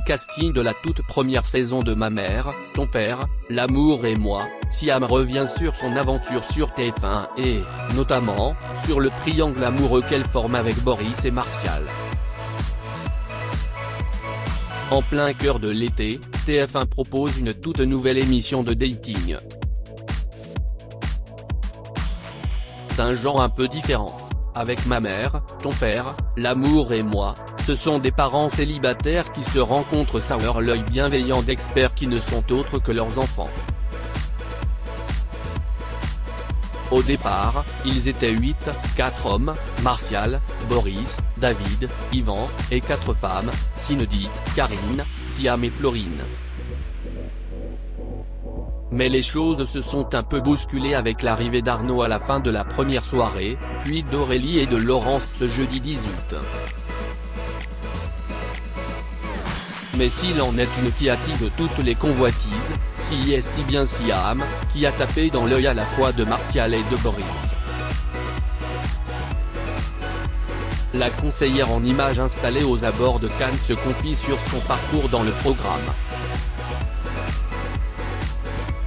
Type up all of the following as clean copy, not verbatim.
au casting de la toute première saison de Ma mère, ton père, l'amour et moi, Siam revient sur son aventure sur TF1 et, notamment, sur le triangle amoureux qu'elle forme avec Boris et Martial. En plein cœur de l'été, TF1 propose une toute nouvelle émission de dating. D'un genre un peu différent. Avec Ma mère, ton père, l'amour et moi, ce sont des parents célibataires qui se rencontrent sous l'œil bienveillant d'experts qui ne sont autres que leurs enfants. Au départ, ils étaient 8, 4 hommes, Martial, Boris, David, Yvan, et 4 femmes, Cindy, Karine, Siam et Florine. Mais les choses se sont un peu bousculées avec l'arrivée d'Arnaud à la fin de la première soirée, puis d'Aurélie et de Laurence ce jeudi 10 août. Mais s'il en est une qui attire toutes les convoitises, si est bien Siam, qui a tapé dans l'œil à la fois de Martial et de Boris. La conseillère en images installée aux abords de Cannes se confie sur son parcours dans le programme.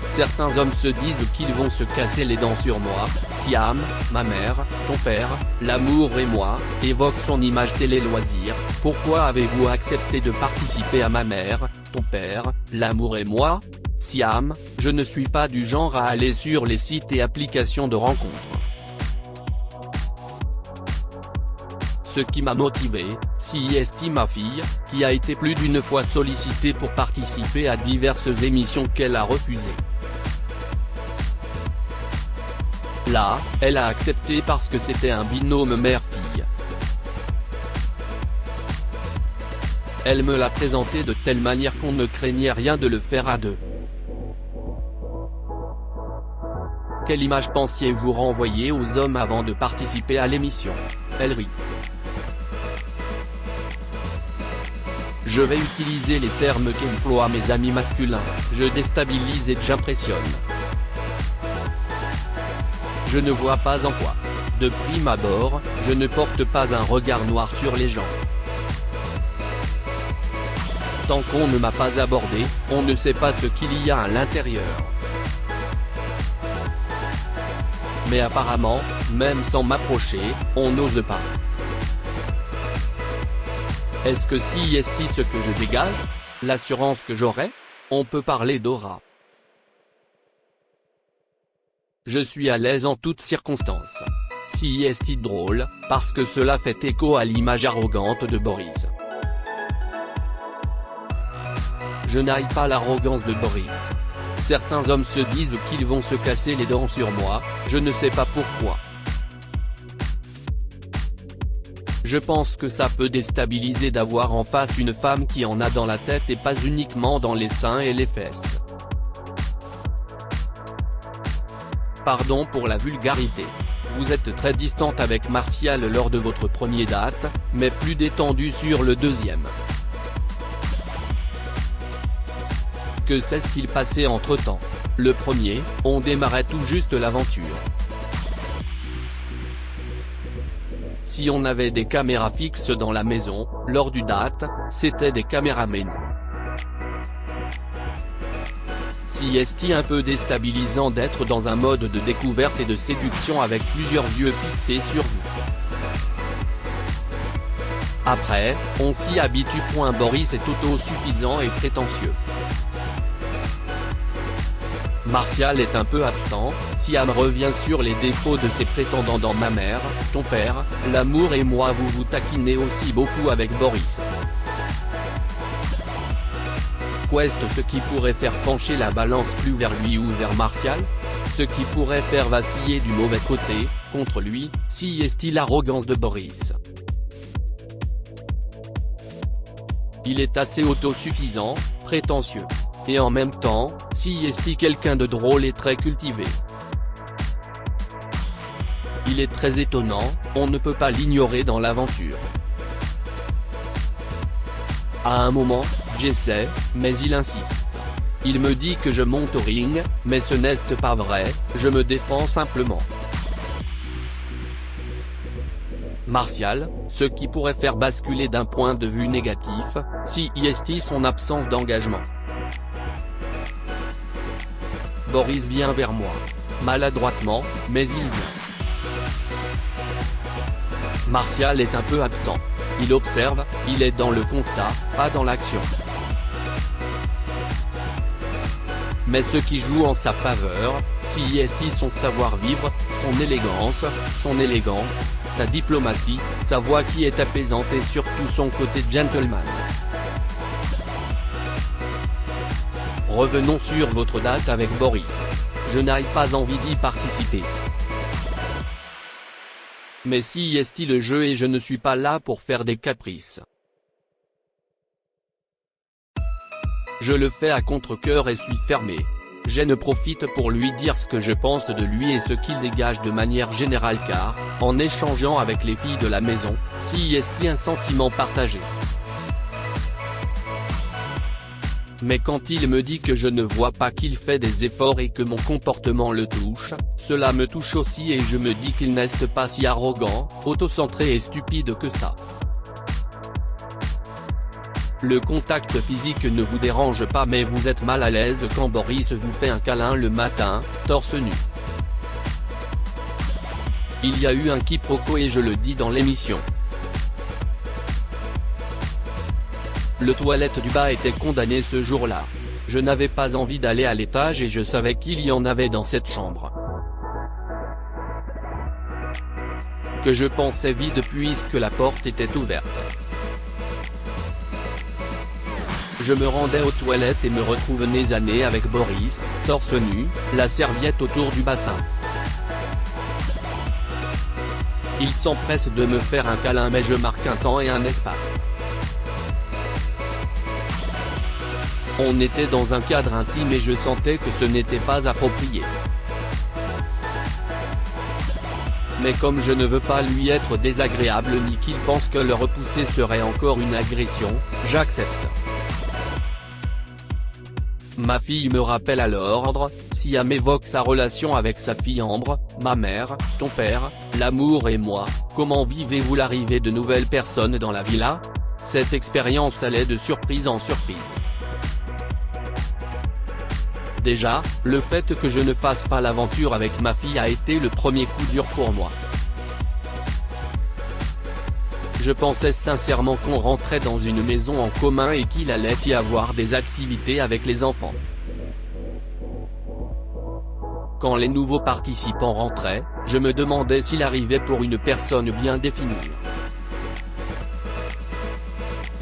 Certains hommes se disent qu'ils vont se casser les dents sur moi, Siam, Ma mère, ton père, l'amour et moi, évoque son image télé-loisir. Pourquoi avez-vous accepté de participer à Ma mère, ton père, l'amour et moi? Siam, je ne suis pas du genre à aller sur les sites et applications de rencontres. Ce qui m'a motivé, si est ma fille, qui a été plus d'une fois sollicitée pour participer à diverses émissions qu'elle a refusées. Là, elle a accepté parce que c'était un binôme mère-fille. Elle me l'a présenté de telle manière qu'on ne craignait rien de le faire à deux. Quelle image pensiez-vous renvoyer aux hommes avant de participer à l'émission? Elle rit. Je vais utiliser les termes qu'emploient mes amis masculins, je déstabilise et j'impressionne. Je ne vois pas en quoi. De prime abord, je ne porte pas un regard noir sur les gens. Tant qu'on ne m'a pas abordé, on ne sait pas ce qu'il y a à l'intérieur. Mais apparemment, même sans m'approcher, on n'ose pas. Est-ce que si est ce que je dégage? L'assurance que j'aurai? On peut parler d'aura. Je suis à l'aise en toutes circonstances. Si est drôle, parce que cela fait écho à l'image arrogante de Boris. Je n'aille pas l'arrogance de Boris. Certains hommes se disent qu'ils vont se casser les dents sur moi, je ne sais pas pourquoi. Je pense que ça peut déstabiliser d'avoir en face une femme qui en a dans la tête et pas uniquement dans les seins et les fesses. Pardon pour la vulgarité. Vous êtes très distante avec Martial lors de votre premier date, mais plus détendue sur le deuxième. Que s'est-il passé entre-temps? Le premier, on démarrait tout juste l'aventure. Si on avait des caméras fixes dans la maison, lors du date, c'était des caméramens. Si est un peu déstabilisant d'être dans un mode de découverte et de séduction avec plusieurs yeux fixés sur vous. Après, on s'y habitue. Boris est autosuffisant et prétentieux. Martial est un peu absent, Siam revient sur les défauts de ses prétendants dans Ma mère, ton père, l'amour et moi. Vous vous taquinez aussi beaucoup avec Boris. Qu'est ce qui pourrait faire pencher la balance plus vers lui ou vers Martial? Ce qui pourrait faire vaciller du mauvais côté, contre lui, si est-il l'arrogance de Boris. Il est assez autosuffisant, prétentieux. Et en même temps, si est quelqu'un de drôle et très cultivé. Il est très étonnant, on ne peut pas l'ignorer dans l'aventure. À un moment, j'essaie, mais il insiste. Il me dit que je monte au ring, mais ce n'est pas vrai, je me défends simplement. Martial, ce qui pourrait faire basculer d'un point de vue négatif, si est son absence d'engagement. Boris vient vers moi. Maladroitement, mais il vient. Martial est un peu absent. Il observe, il est dans le constat, pas dans l'action. Mais ce qui joue en sa faveur, si son savoir-vivre, son élégance, sa diplomatie, sa voix qui est apaisante et surtout son côté gentleman. Revenons sur votre date avec Boris. Je n'ai pas envie d'y participer. Mais si est le jeu et je ne suis pas là pour faire des caprices. Je le fais à contre-cœur et suis fermé. Je ne profite pour lui dire ce que je pense de lui et ce qu'il dégage de manière générale car, en échangeant avec les filles de la maison, si est un sentiment partagé. Mais quand il me dit que je ne vois pas qu'il fait des efforts et que mon comportement le touche, cela me touche aussi et je me dis qu'il n'est pas si arrogant, autocentré et stupide que ça. Le contact physique ne vous dérange pas mais vous êtes mal à l'aise quand Boris vous fait un câlin le matin, torse nu. Il y a eu un quiproquo et je le dis dans l'émission. Le toilette du bas était condamné ce jour-là. Je n'avais pas envie d'aller à l'étage et je savais qu'il y en avait dans cette chambre. Que je pensais vide puisque la porte était ouverte. Je me rendais aux toilettes et me retrouve nez à nez avec Boris, torse nu, la serviette autour du bassin. Il s'empresse de me faire un câlin mais je marque un temps et un espace. On était dans un cadre intime et je sentais que ce n'était pas approprié. Mais comme je ne veux pas lui être désagréable ni qu'il pense que le repousser serait encore une agression, j'accepte. Ma fille me rappelle à l'ordre, Siam évoque sa relation avec sa fille Ambre, ma mère, ton père, l'amour et moi, comment vivez-vous l'arrivée de nouvelles personnes dans la villa? Cette expérience allait de surprise en surprise. Déjà, le fait que je ne fasse pas l'aventure avec ma fille a été le premier coup dur pour moi. Je pensais sincèrement qu'on rentrait dans une maison en commun et qu'il allait y avoir des activités avec les enfants. Quand les nouveaux participants rentraient, je me demandais s'il arrivait pour une personne bien définie.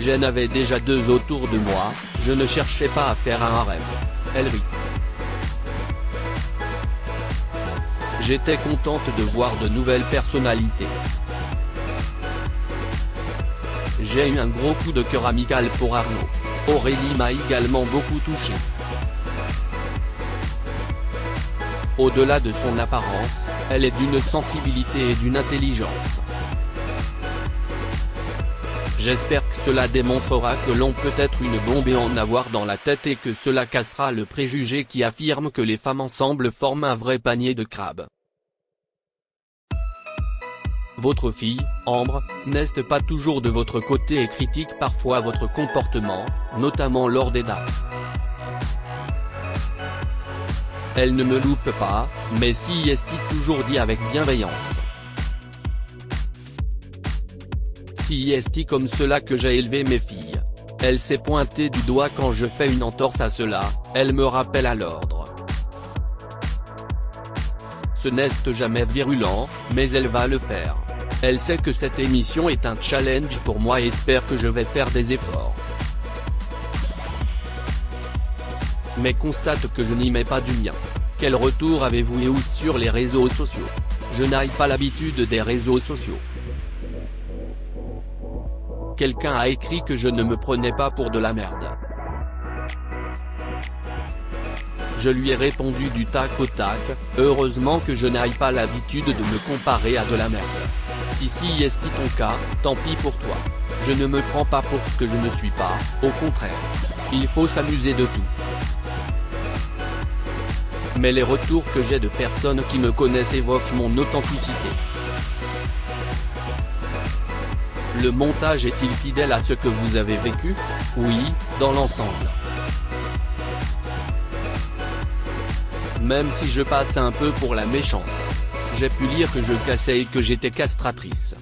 J'en avais déjà deux autour de moi, je ne cherchais pas à faire un harem. Elle rit. J'étais contente de voir de nouvelles personnalités. J'ai eu un gros coup de cœur amical pour Arnaud. Aurélie m'a également beaucoup touché. Au-delà de son apparence, elle est d'une sensibilité et d'une intelligence. J'espère que cela démontrera que l'on peut être une bombe et en avoir dans la tête et que cela cassera le préjugé qui affirme que les femmes ensemble forment un vrai panier de crabes. Votre fille, Ambre, n'est pas toujours de votre côté et critique parfois votre comportement, notamment lors des dates. Elle ne me loupe pas, mais si est toujours dit avec bienveillance. Si est comme cela que j'ai élevé mes filles. Elle s'est pointée du doigt quand je fais une entorse à cela, elle me rappelle à l'ordre. Ce n'est jamais virulent, mais elle va le faire. Elle sait que cette émission est un challenge pour moi et espère que je vais faire des efforts. Mais constate que je n'y mets pas du mien. Quel retour avez-vous et où sur les réseaux sociaux? Je n'ai pas l'habitude des réseaux sociaux. Quelqu'un a écrit que je ne me prenais pas pour de la merde. Je lui ai répondu du tac au tac, heureusement que je n'ai pas l'habitude de me comparer à de la merde. Si est ton cas, tant pis pour toi. Je ne me prends pas pour ce que je ne suis pas, au contraire. Il faut s'amuser de tout. Mais les retours que j'ai de personnes qui me connaissent évoquent mon authenticité. Le montage est-il fidèle à ce que vous avez vécu? Oui, dans l'ensemble. Même si je passe un peu pour la méchante. J'ai pu lire que je cassais et que j'étais castratrice.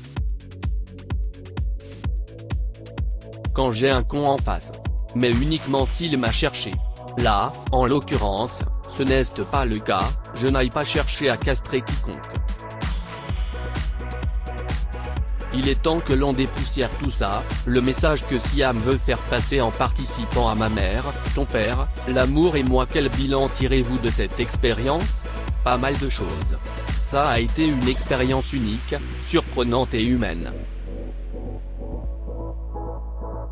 Quand j'ai un con en face. Mais uniquement s'il m'a cherché. Là, en l'occurrence, ce n'est pas le cas, je n'aille pas chercher à castrer quiconque. Il est temps que l'on dépoussière tout ça, le message que Siam veut faire passer en participant à Ma mère, ton père, l'amour et moi. Quel bilan tirez-vous de cette expérience? Pas mal de choses. Ça a été une expérience unique, surprenante et humaine.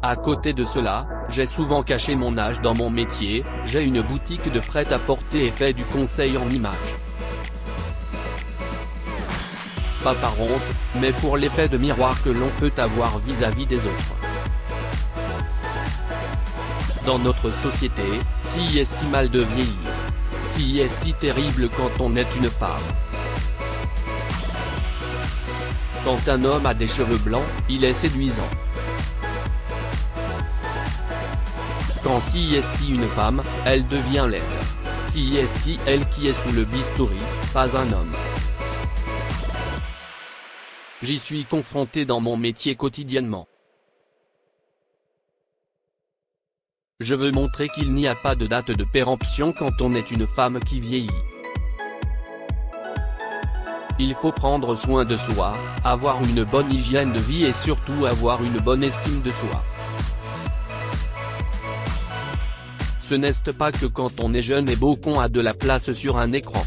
À côté de cela, j'ai souvent caché mon âge dans mon métier, j'ai une boutique de prêt-à-porter et fais du conseil en images. Pas par honte, mais pour l'effet de miroir que l'on peut avoir vis-à-vis des autres. Dans notre société, si est mal de vieillir. Si est terrible quand on est une femme. Quand un homme a des cheveux blancs, il est séduisant. Quand si est une femme, elle devient laide. Si est elle qui est sous le bistouri, pas un homme. J'y suis confronté dans mon métier quotidiennement. Je veux montrer qu'il n'y a pas de date de péremption quand on est une femme qui vieillit. Il faut prendre soin de soi, avoir une bonne hygiène de vie et surtout avoir une bonne estime de soi. Ce n'est pas que quand on est jeune et beau qu'on a de la place sur un écran.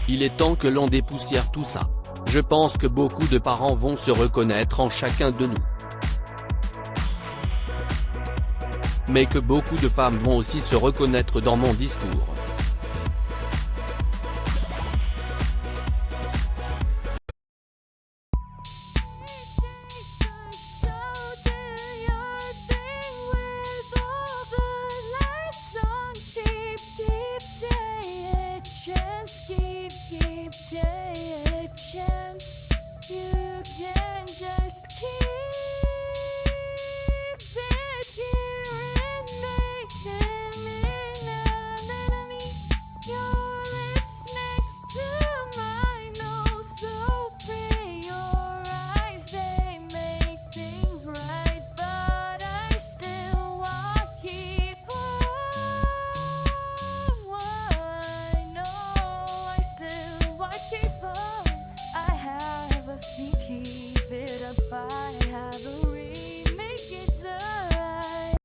Il est temps que l'on dépoussière tout ça. Je pense que beaucoup de parents vont se reconnaître en chacun de nous. Mais que beaucoup de femmes vont aussi se reconnaître dans mon discours.